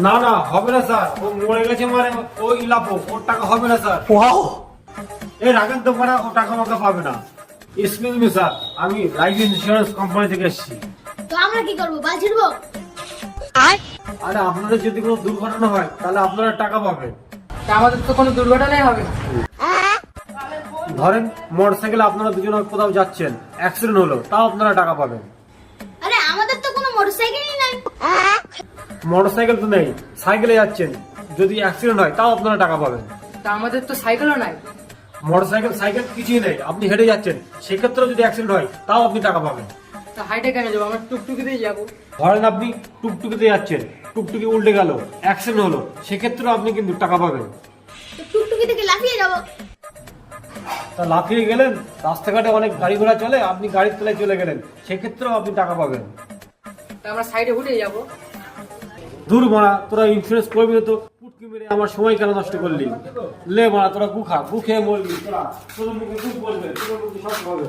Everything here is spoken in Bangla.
না না হবে না স্যার, ও মরে গেছে মানে ওই লাভো, ওর টাকা হবে না স্যার। এই রাখেন তো মানে ও টাকা মাকা পাবে না। এক্সকিউজ মি স্যার, আমি লাইফ ইন্স্যুরেন্স কোম্পানি থেকে এসেছি। তো আমরা কি করবো, বাল ছিড়বো? আরে আপনাদের যদি কোনো দুর্ঘটনা হয় তাহলে আপনারা টাকা পাবেন। তা আমাদের তো কোনো দুর্ঘটনাই হবে না। ধরেন মোটরসাইকেলে আপনারা দুজন কোথাও যাচ্ছেন, অ্যাক্সিডেন্ট হলো, তাও আপনারা টাকা পাবেন। আরে আমাদের তো কোনো মোটরসাইকেলই নাই। মোটরসাইকেল তো নেই, সাইকেলে যাচ্ছেন, যদি অ্যাক্সিডেন্ট হয় তাও আপনারা টাকা পাবেন। তা আমাদের তো সাইকেলও নাই। মোটরসাইকেল সাইকেল কিছুই নেই, আপনি হেঁটে যাচ্ছেন, সেক্ষেত্রেও যদি অ্যাক্সিডেন্ট হয় তাও আপনি টাকা পাবেন। তা হাইটে কেন যাবো, আমরা টুকটুকিতেই যাবো। ধরেন আপনি টুকটুকিতে যাচ্ছেন, টুকটুকি উল্টে গেল, অ্যাক্সিডেন্ট হলো, সেক্ষেত্রেও আপনি কিন্তু টাকা পাবেন। তো টুকটুকি থেকে লাফিয়ে যাবো। তা লাফিয়ে গেলেন, রাস্তাঘাটে অনেক গাড়ি ঘোড়া চলে, আপনি গাড়ির তলায় চলে গেলেন, সেক্ষেত্রেও আপনি টাকা পাবেন। তা আমরা সাইডে উঠে যাবো। দূর মারা, তোরা ইন্স্যুরেন্স করবি না তো পুটকি মেরে আমার সময় কেন নষ্ট করলি? লে মারা, তোরা গু খা, গু খেয়ে মরবি, তোরা তোর মুখে গু বলবে, তোর মুখে সব হবে।